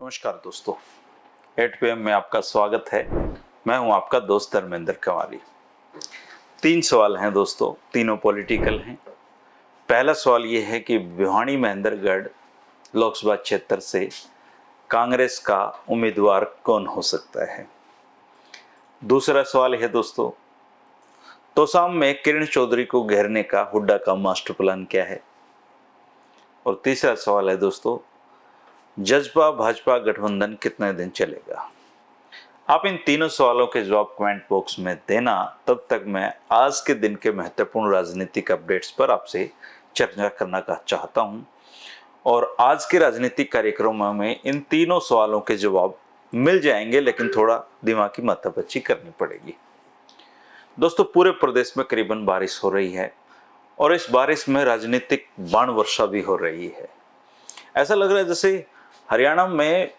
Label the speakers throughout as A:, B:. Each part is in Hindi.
A: नमस्कार दोस्तों, 8 PM में आपका स्वागत है। मैं हूं आपका दोस्त धर्मेंद्र कंवाली। 3 सवाल हैं दोस्तों, तीनों पॉलिटिकल हैं। पहला सवाल ये है कि भिवानी महेंद्रगढ़ लोकसभा क्षेत्र से कांग्रेस का उम्मीदवार कौन हो सकता है। दूसरा सवाल है दोस्तों, तोसाम में किरण चौधरी को घेरने का हुड्डा का मास्टर प्लान क्या है। और तीसरा सवाल है दोस्तों, जजपा भाजपा गठबंधन कितने दिन चलेगा। आप इन तीनों सवालों के जवाब कमेंट बॉक्स में देना, तब तक मैं आज के दिन के महत्वपूर्ण राजनीतिक अपडेट्स पर आपसे चर्चा करना चाहता हूं। और आज के राजनीतिक कार्यक्रमों में इन तीनों सवालों के जवाब मिल जाएंगे, लेकिन थोड़ा दिमाग की माथापच्ची करनी पड़ेगी। दोस्तों, पूरे प्रदेश में करीबन बारिश हो रही है और इस बारिश में राजनीतिक बाण वर्षा भी हो रही है। ऐसा लग रहा है जैसे हरियाणा में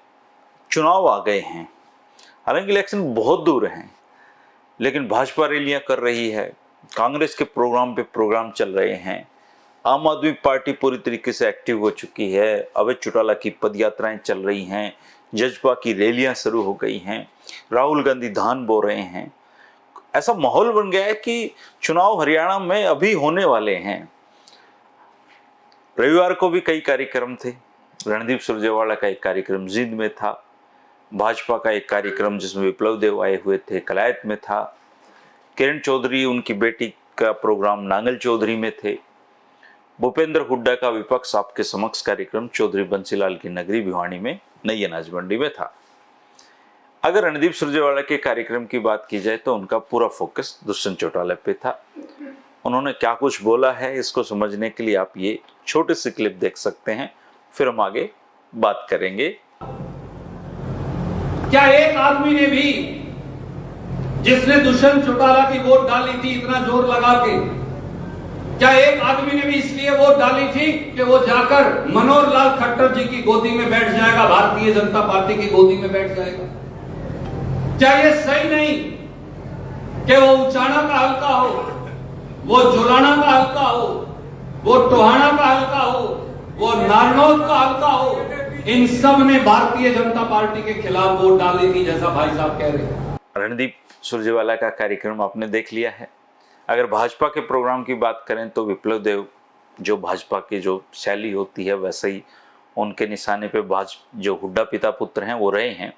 A: चुनाव आ गए हैं। हालांकि इलेक्शन बहुत दूर हैं, लेकिन भाजपा रैलियां कर रही है, कांग्रेस के प्रोग्राम पे प्रोग्राम चल रहे हैं, आम आदमी पार्टी पूरी तरीके से एक्टिव हो चुकी है, अवैध चौटाला की पदयात्राएं चल रही हैं, जजपा की रैलियां शुरू हो गई हैं, राहुल गांधी धान बो रहे हैं। ऐसा माहौल बन गया है कि चुनाव हरियाणा में अभी होने वाले हैं। रविवार को भी कई कार्यक्रम थे। रणदीप सुरजेवाला का एक कार्यक्रम जींद में था, भाजपा का एक कार्यक्रम जिसमें विप्लव देव आए हुए थे कलायत में था, किरण चौधरी उनकी बेटी का प्रोग्राम नांगल चौधरी में थे, भूपेंद्र हुड्डा का विपक्ष आपके समक्ष कार्यक्रम चौधरी बंसीलाल की नगरी भिवानी में नई अनाज मंडी में था। अगर रणदीप सुरजेवाला के कार्यक्रम की बात की जाए तो उनका पूरा फोकस दुष्यंत चौटाला पे था। उन्होंने क्या कुछ बोला है, इसको समझने के लिए आप ये छोटे से क्लिप देख सकते हैं, फिर हम आगे बात करेंगे।
B: क्या एक आदमी ने भी, जिसने दुष्यंत चौटाला की वोट डाली थी इतना जोर लगा के, क्या एक आदमी ने भी इसलिए वोट डाली थी कि वो जाकर मनोहर लाल खट्टर जी की गोदी में बैठ जाएगा, भारतीय जनता पार्टी की गोदी में बैठ जाएगा। क्या ये सही नहीं कि वो उचाना का हल्का हो, वो जोलाना का हल्का हो, वो टोहाना का हल्का हो, वो नारनौल का हल्का हो, इन सब ने भारतीय जनता पार्टी के खिलाफ वोट डाली थी, जैसा भाई साहब कह रहे हैं।
A: रणदीप सुरजेवाला का कार्यक्रम आपने देख लिया है। अगर भाजपा के प्रोग्राम की बात करें तो विप्लव देव, जो भाजपा की जो शैली होती है वैसे ही उनके निशाने पे जो हुड्डा पिता पुत्र हैं वो रहे हैं।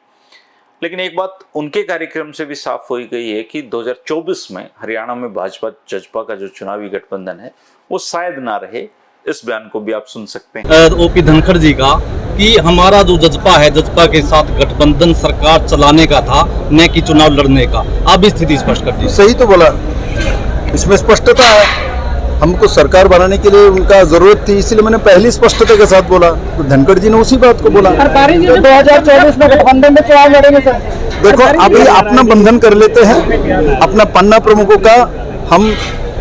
A: लेकिन एक बात उनके कार्यक्रम से भी साफ हो गई है कि 2024 में हरियाणा में भाजपा जजपा का जो चुनावी गठबंधन है वो शायद ना रहे। इस बयान को भी आप सुन सकते हैं
C: ओपी धनखड़ जी का कि हमारा जो जजपा है, जजपा के साथ गठबंधन सरकार चलाने का था, न कि चुनाव लड़ने का। आप स्थिति स्पष्ट कर दीजिए।
D: सही तो बोला, इसमें स्पष्टता है। हमको सरकार बनाने के लिए उनका जरूरत थी, इसलिए मैंने पहली स्पष्टता के साथ बोला। तो धनखड़ जी ने उसी बात को बोला।
E: 2024 में गठबंधन में चुनाव लड़ेंगे सर।
D: देखो, अभी अपना बंधन कर लेते हैं, अपना पन्ना प्रमुखों का हम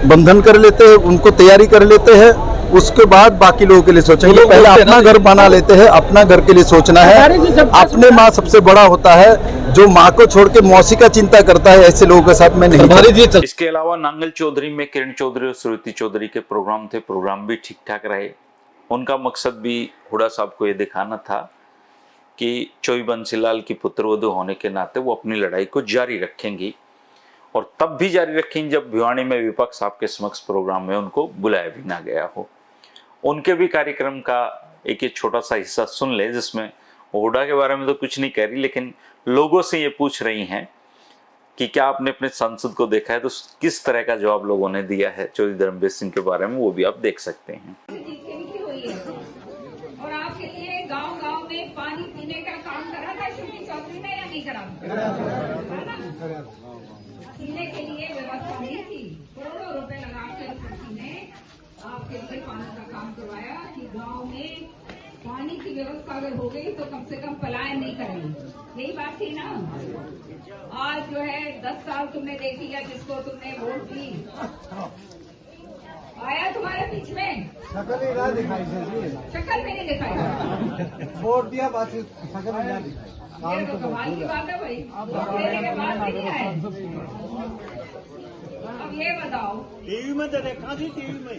D: बंधन कर लेते हैं, उनको तैयारी कर लेते हैं, उसके बाद बाकी लोगों के लिए सोचेंगे। पहले अपना घर बना लेते हैं, अपना घर के लिए सोचना है। अपने माँ सबसे बड़ा होता है। जो माँ को छोड़ के मौसी का चिंता करता है, ऐसे लोगों के साथ में नहीं।
A: इसके अलावा नांगल चौधरी में किरण चौधरी और श्रुति चौधरी के प्रोग्राम थे। प्रोग्राम भी ठीक ठाक रहे। उनका मकसद भी हुड्डा साहब को ये दिखाना था कि चौधरी बंसीलाल की पुत्रवधू होने के नाते वो अपनी लड़ाई को जारी रखेंगी, और तब भी जारी रखेंगे जब भिवानी में विपक्ष आपके समक्ष प्रोग्राम में उनको बुलाया भी ना गया हो। उनके भी कार्यक्रम का एक छोटा सा हिस्सा सुन ले, जिसमें हुड्डा के बारे में तो कुछ नहीं कह रही, लेकिन लोगों से ये पूछ रही हैं कि क्या आपने अपने सांसद को देखा है, तो किस तरह का जवाब लोगों ने दिया है चौधरी धर्मवीर सिंह के बारे में, वो भी आप देख सकते हैं।
F: और आपके लिए गांव-गांव में पानी पीने का काम करा था श्रुति चौधरी ने या नहीं करा? पीने के लिए व्यवस्था नहीं थी, करोड़ों रुपए लगा कर श्रुति ने आपके लिए पानी का काम करवाया कि गांव में पानी की व्यवस्था अगर हो गई तो कम से कम पलायन नहीं करेंगे। यही बात थी ना। आज जो है 10 साल तुमने देख लिया, जिसको तुमने वोट दी आया तुम्हारे बीच में,
E: शक्ल ही ना दिखाई,
F: शक्ल भी नहीं दिखाई,
E: वोट दिया बात शक्ल ही ना दिखाई।
F: ये तो कमाल की बात है भाई, वोट देने के बाद भी नहीं आए। अब ये बताओ,
E: टीवी में तो देखा थी, टीवी में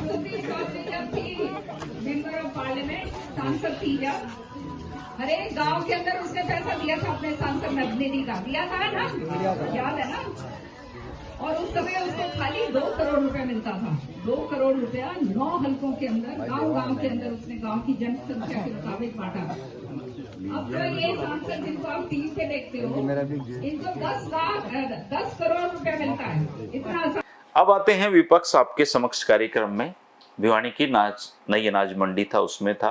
F: श्रुति चौधरी जब थी मेंबर ऑफ पार्लियामेंट, सांसद थी जब, हर एक गाँव के अंदर उसने पैसा दिया था अपने सांसद नगनिधि का, दिया था ना, याद है ना। और उस समय उसको खाली 2 करोड़ रुपए मिलता था, 2 करोड़ रुपया 9 हलकों के अंदर, गांव के अंदर उसने गांव की जनसंख्या के मुताबिक बांटा। अब तो ये सांसद जिनको आप टीवी पे देखते हो, इनको 10 करोड़ रुपया मिलता है, इतना।
A: अब आते हैं विपक्ष आपके समक्ष कार्यक्रम में। भिवानी की नई अनाज मंडी था, उसमें था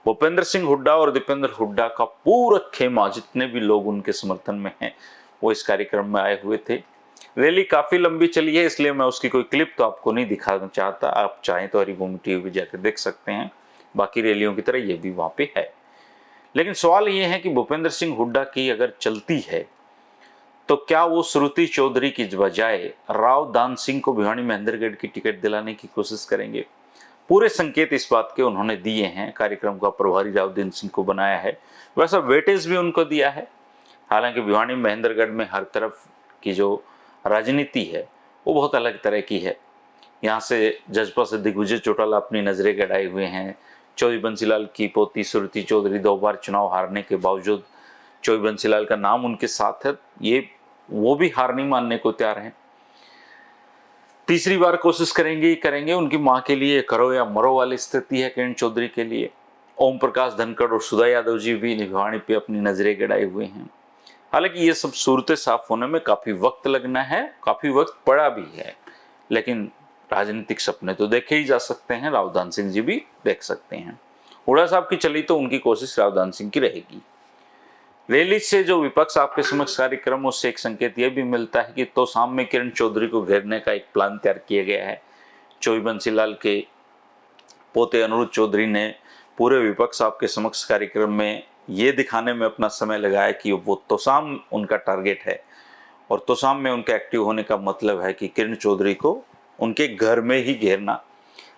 A: भूपेंद्र सिंह हुड्डा और दीपेंद्र हुड्डा का पूरा खेमा, जितने भी लोग उनके समर्थन में हैं वो इस कार्यक्रम में आए हुए थे। रैली काफी लंबी चली है, इसलिए मैं उसकी कोई क्लिप तो आपको नहीं दिखाना चाहता। आप चाहें तो हरिभूमि टीवी पे जाकर देख सकते हैं, बाकी रैलियों की तरह ये भी वहां पे है। लेकिन सवाल ये है कि भूपेंद्र सिंह हुड्डा की अगर चलती है तो क्या वो श्रुति चौधरी की बजाय राव दान सिंह को भिवानी महेंद्रगढ़ की टिकट दिलाने की कोशिश करेंगे? पूरे संकेत इस बात के उन्होंने दिए हैं। कार्यक्रम का प्रभारी राव दान सिंह को बनाया है, वैसा वेटेज भी उनको दिया है। हालांकि भिवानी महेंद्रगढ़ में हर तरफ की जो राजनीति है वो बहुत अलग तरह की है। यहाँ से जजपा से दिग्विजय चौटाला अपनी नजरें गड़ाए हुए हैं। चौधरी बंसीलाल की पोती श्रुति चौधरी 2 बार चुनाव हारने के बावजूद चौधरी बंसीलाल का नाम उनके साथ है, ये वो भी हार नहीं मानने को तैयार हैं। तीसरी बार कोशिश करेंगे। उनकी मां के लिए करो या मरो वाली स्थिति है किरण चौधरी के लिए। ओम प्रकाश धनखड़ और सुधा यादव जी भी भिवानी पे अपनी नजरें गड़ाए हुए हैं। हालांकि ये सब सूरतें साफ होने में काफी वक्त लगना है, काफी वक्त पड़ा भी है, लेकिन राजनीतिक सपने तो देखे ही जा सकते हैं। राव दान सिंह जी भी देख सकते हैं। हुड्डा साहब की चली तो उनकी कोशिश राव दान सिंह की रहेगी। रैली से जो विपक्ष आपके समक्ष कार्यक्रम, उससे एक संकेत यह भी मिलता है कि तोसाम में किरण चौधरी को घेरने का एक प्लान तैयार किया गया है। चौधरी बंसीलाल के पोते अनुरुद्ध चौधरी ने पूरे विपक्ष आपके समक्ष कार्यक्रम में ये दिखाने में अपना समय लगाया कि वो तोसाम उनका टारगेट है, और तोसाम में उनका एक्टिव होने का मतलब है कि किरण चौधरी को उनके घर में ही घेरना।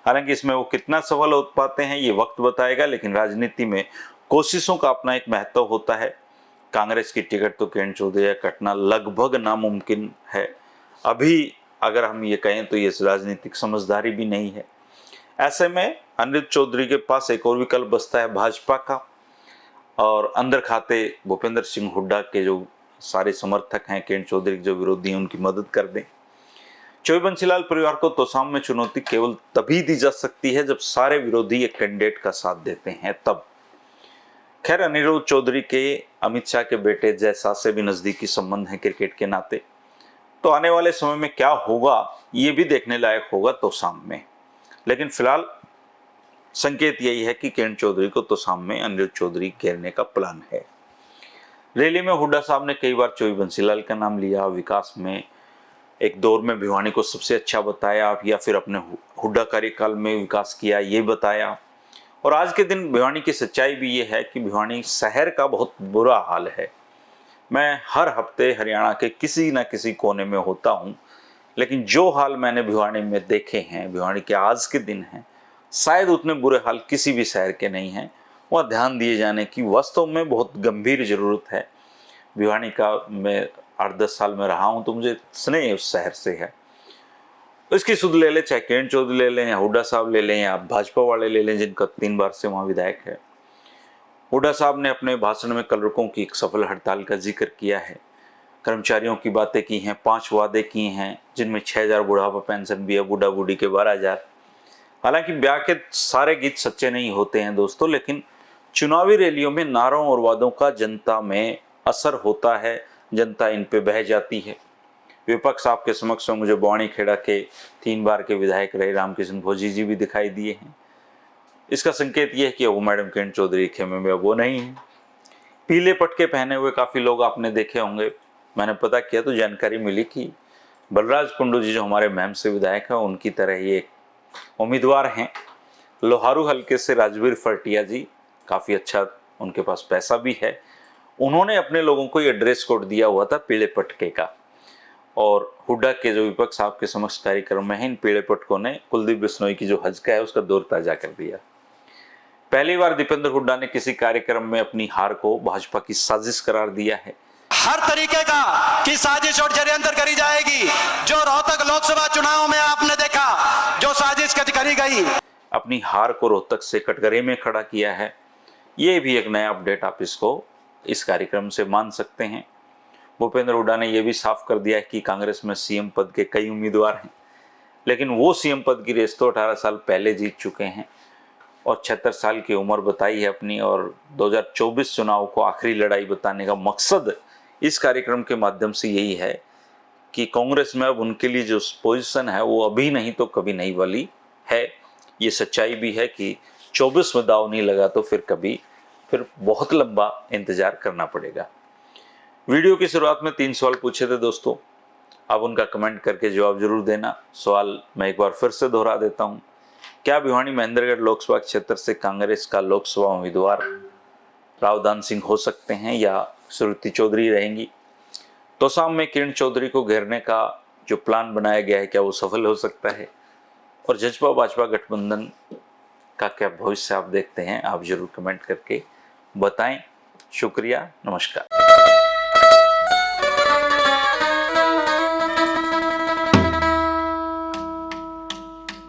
A: हालांकि इसमें वो कितना सफल हो पाते हैं ये वक्त बताएगा, लेकिन राजनीति में कोशिशों का अपना एक महत्व होता है। कांग्रेस की टिकट तो किरण चौधरी का कटना लगभग नामुमकिन है। अभी अगर हम ये कहें तो ये राजनीतिक समझदारी भी नहीं है। ऐसे में अनुरुद्ध चौधरी के पास एक और विकल्प बचता है भाजपा का, और अंदर खाते भूपेंद्र सिंह हुड्डा के जो सारे समर्थक हैं, किरण चौधरी के जो विरोधी हैं, उनकी मदद कर दें। चौधरी बंसीलाल परिवार को तोसाम में चुनौती केवल तभी दी जा सकती है जब सारे विरोधी एक कैंडिडेट का साथ देते हैं, तब। खैर, अनुरुद्ध चौधरी के अमित शाह के बेटे जयसा से भी नजदीकी संबंध है क्रिकेट के नाते, तो आने वाले समय में क्या होगा ये भी देखने लायक होगा तोसाम में। लेकिन फिलहाल संकेत यही है कि किरण चौधरी को तोसाम में अनुरुद्ध चौधरी घेरने का प्लान है। रैली में हुड्डा साहब ने कई बार चौधरी बंसीलाल का नाम लिया, विकास में एक दौर में भिवानी को सबसे अच्छा बताया, या फिर अपने हुड्डा कार्यकाल में विकास किया ये बताया। और आज के दिन भिवानी की सच्चाई भी ये है कि भिवानी शहर का बहुत बुरा हाल है। मैं हर हफ्ते हरियाणा के किसी न किसी कोने में होता हूँ, लेकिन जो हाल मैंने भिवानी में देखे हैं, भिवानी के आज के दिन हैं, शायद उतने बुरे हाल किसी भी शहर के नहीं हैं। वह ध्यान दिए जाने की वास्तव में बहुत गंभीर जरूरत है। भिवानी का मैं 8-10 साल में रहा हूँ, तो मुझे स्नेह उस शहर से है। इसकी सुध ले ले, चाहे किरण चौधरी ले लें या हुड्डा साहब ले लें या भाजपा वाले ले लें, जिनका 3 बार से वहाँ विधायक है। हुड्डा साहब ने अपने भाषण में कलरकों की एक सफल हड़ताल का जिक्र किया है, कर्मचारियों की बातें की हैं, 5 वादे किए हैं, जिनमें 6000 बुढ़ापा पेंशन भी है, बूढ़ा बूढ़ी के 12000। हालांकि ब्याह के सारे गीत सच्चे नहीं होते हैं दोस्तों, लेकिन चुनावी रैलियों में नारों और वादों का जनता में असर होता है, जनता इन पे बह जाती है। विपक्ष आपके समक्ष में मुझे बवानी खेड़ा के 3 बार के विधायक रहे रामकिशन भोजी जी भी दिखाई दिए हैं। इसका संकेत यह है कि वो मैडम किरण चौधरी खेमे में वो नहीं है। पीले पटके पहने हुए काफी लोग आपने देखे होंगे। मैंने पता किया तो जानकारी मिली कि बलराज कुंडू जी जो हमारे महम से विधायक है, उनकी तरह ये उम्मीदवार हैं। लोहारू हल्के से राजवीर फरटिया जी, काफी अच्छा उनके पास पैसा भी है। उन्होंने अपने लोगों को ये ड्रेस कोड दिया हुआ था पीले पटके का, और हुड्डा के जो विपक्ष आपके समक्ष कार्यक्रम में है, इन पीले पटकों ने कुलदीप बिश्नोई की जो हज है उसका दौर ताजा कर दिया। पहली बार दीपेंद्र हुड्डा ने किसी कार्यक्रम में अपनी हार को भाजपा की साजिश करार दिया है।
G: हर तरीके का की साजिश और षड्यंत्र करी जाएगी। जो रोहतक लोकसभा चुनाव में आपने देखा जो साजिश करी गई,
A: अपनी हार को रोहतक से कटघरे में खड़ा किया है। ये भी एक नया अपडेट आप इसको इस कार्यक्रम से मान सकते हैं। भूपेंद्र हुड्डा ने यह भी साफ कर दिया है कि कांग्रेस में सीएम पद के कई उम्मीदवार हैं, लेकिन वो सीएम पद की रेस तो 18 साल पहले जीत चुके हैं और 76 साल की उम्र बताई है अपनी। और 2024 चुनाव को आखिरी लड़ाई बताने का मकसद इस कार्यक्रम के माध्यम से यही है कि कांग्रेस में अब उनके लिए जो पोजीशन है वो अभी नहीं तो कभी नहीं वाली है। ये सच्चाई भी है कि 24 में दाव नहीं लगा तो फिर बहुत लंबा इंतजार करना पड़ेगा। वीडियो की शुरुआत में 3 सवाल पूछे थे दोस्तों, अब उनका कमेंट करके जवाब जरूर देना। सवाल मैं एक बार फिर से दोहरा देता हूं, क्या भिवानी महेंद्रगढ़ लोकसभा क्षेत्र से कांग्रेस का लोकसभा उम्मीदवार रावदान सिंह हो सकते हैं या श्रुति चौधरी रहेंगी? तोसाम में किरण चौधरी को घेरने का जो प्लान बनाया गया है क्या वो सफल हो सकता है? और जजपा भाजपा गठबंधन का क्या भविष्य आप देखते हैं? आप जरूर कमेंट करके बताएं। शुक्रिया, नमस्कार।